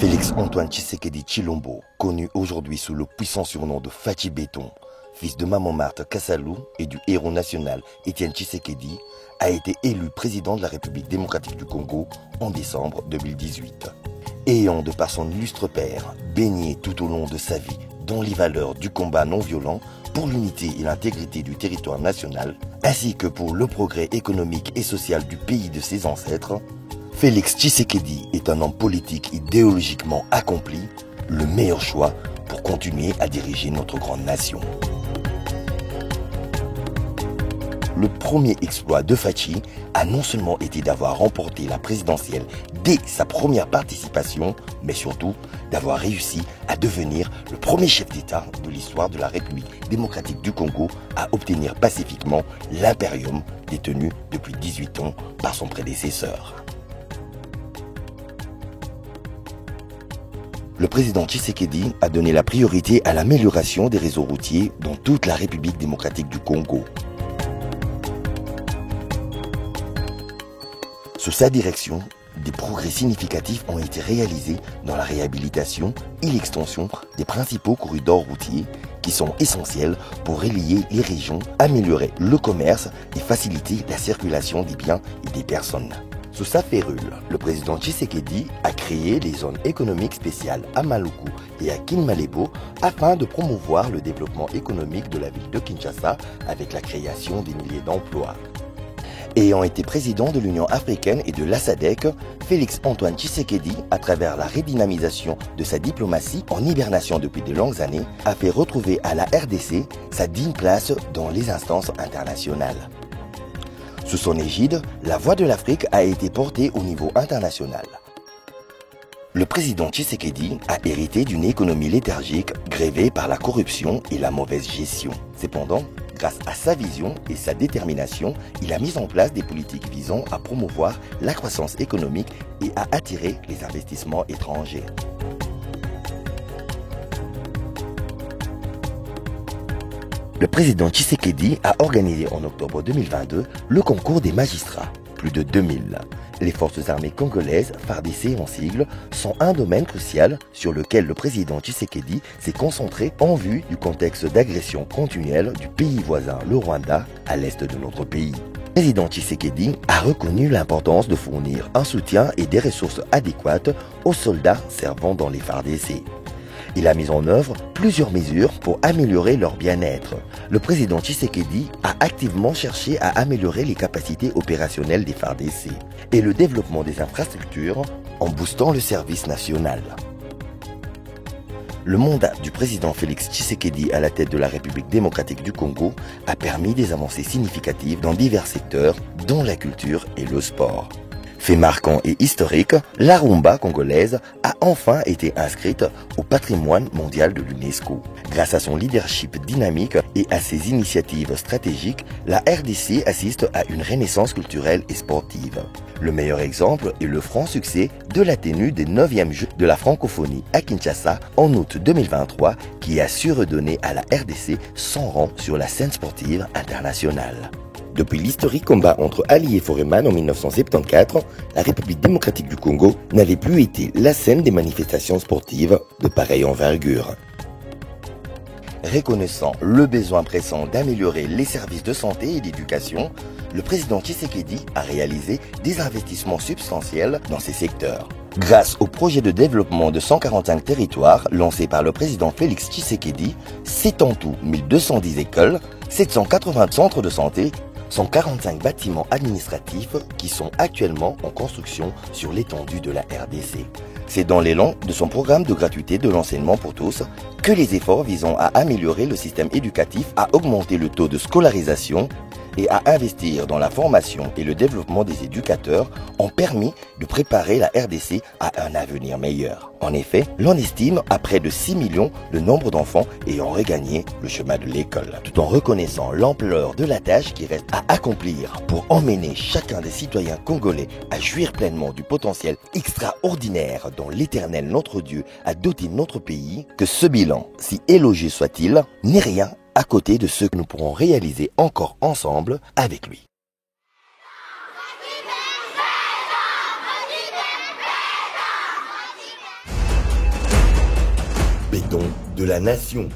Félix-Antoine Tshisekedi Tshilombo, connu aujourd'hui sous le puissant surnom de Fachi Béton, fils de Maman Marthe Kassalou et du héros national Étienne Tshisekedi, a été élu président de la République démocratique du Congo en décembre 2018. Ayant de par son illustre père baigné tout au long de sa vie dans les valeurs du combat non violent pour l'unité et l'intégrité du territoire national, ainsi que pour le progrès économique et social du pays de ses ancêtres, Félix Tshisekedi est un homme politique idéologiquement accompli, le meilleur choix pour continuer à diriger notre grande nation. Le premier exploit de Fachi a non seulement été d'avoir remporté la présidentielle dès sa première participation, mais surtout d'avoir réussi à devenir le premier chef d'État de l'histoire de la République démocratique du Congo à obtenir pacifiquement l'impérium détenu depuis 18 ans par son prédécesseur. Le président Tshisekedi a donné la priorité à l'amélioration des réseaux routiers dans toute la République démocratique du Congo. Sous sa direction, des progrès significatifs ont été réalisés dans la réhabilitation et l'extension des principaux corridors routiers qui sont essentiels pour relier les régions, améliorer le commerce et faciliter la circulation des biens et des personnes. Sous sa férule, le président Tshisekedi a créé les zones économiques spéciales à Maluku et à Kinmalebo afin de promouvoir le développement économique de la ville de Kinshasa avec la création des milliers d'emplois. Ayant été président de l'Union africaine et de la SADC, Félix-Antoine Tshisekedi, à travers la redynamisation de sa diplomatie en hibernation depuis de longues années, a fait retrouver à la RDC sa digne place dans les instances internationales. Sous son égide, la voix de l'Afrique a été portée au niveau international. Le président Tshisekedi a hérité d'une économie léthargique grévée par la corruption et la mauvaise gestion. Cependant, grâce à sa vision et sa détermination, il a mis en place des politiques visant à promouvoir la croissance économique et à attirer les investissements étrangers. Le président Tshisekedi a organisé en octobre 2022 le concours des magistrats, plus de 2000. Les forces armées congolaises, FARDC en sigle, sont un domaine crucial sur lequel le président Tshisekedi s'est concentré en vue du contexte d'agression continuelle du pays voisin, le Rwanda, à l'est de notre pays. Le président Tshisekedi a reconnu l'importance de fournir un soutien et des ressources adéquates aux soldats servant dans les FARDC. Il a mis en œuvre plusieurs mesures pour améliorer leur bien-être. Le président Tshisekedi a activement cherché à améliorer les capacités opérationnelles des FARDC et le développement des infrastructures en boostant le service national. Le mandat du président Félix Tshisekedi à la tête de la République démocratique du Congo a permis des avancées significatives dans divers secteurs, dont la culture et le sport. Fait marquant et historique, la rumba congolaise a enfin été inscrite au patrimoine mondial de l'UNESCO. Grâce à son leadership dynamique et à ses initiatives stratégiques, la RDC assiste à une renaissance culturelle et sportive. Le meilleur exemple est le franc succès de la tenue des 9e Jeux de la francophonie à Kinshasa en août 2023 qui a su redonner à la RDC son rang sur la scène sportive internationale. Depuis l'historique combat entre Ali et Foreman en 1974, la République démocratique du Congo n'avait plus été la scène des manifestations sportives de pareille envergure. Reconnaissant le besoin pressant d'améliorer les services de santé et d'éducation, le président Tshisekedi a réalisé des investissements substantiels dans ces secteurs. Grâce au projet de développement de 145 territoires lancé par le président Félix Tshisekedi, c'est en tout 1210 écoles, 780 centres de santé, 145 bâtiments administratifs qui sont actuellement en construction sur l'étendue de la RDC. C'est dans l'élan de son programme de gratuité de l'enseignement pour tous que les efforts visant à améliorer le système éducatif, à augmenter le taux de scolarisation et à investir dans la formation et le développement des éducateurs ont permis de préparer la RDC à un avenir meilleur. En effet, l'on estime à près de 6 millions le nombre d'enfants ayant regagné le chemin de l'école, tout en reconnaissant l'ampleur de la tâche qui reste à accomplir pour emmener chacun des citoyens congolais à jouir pleinement du potentiel extraordinaire dont l'Éternel notre Dieu a doté notre pays, que ce bilan, si élogieux soit-il, n'est rien à côté de ce que nous pourrons réaliser encore ensemble avec lui. de la nation.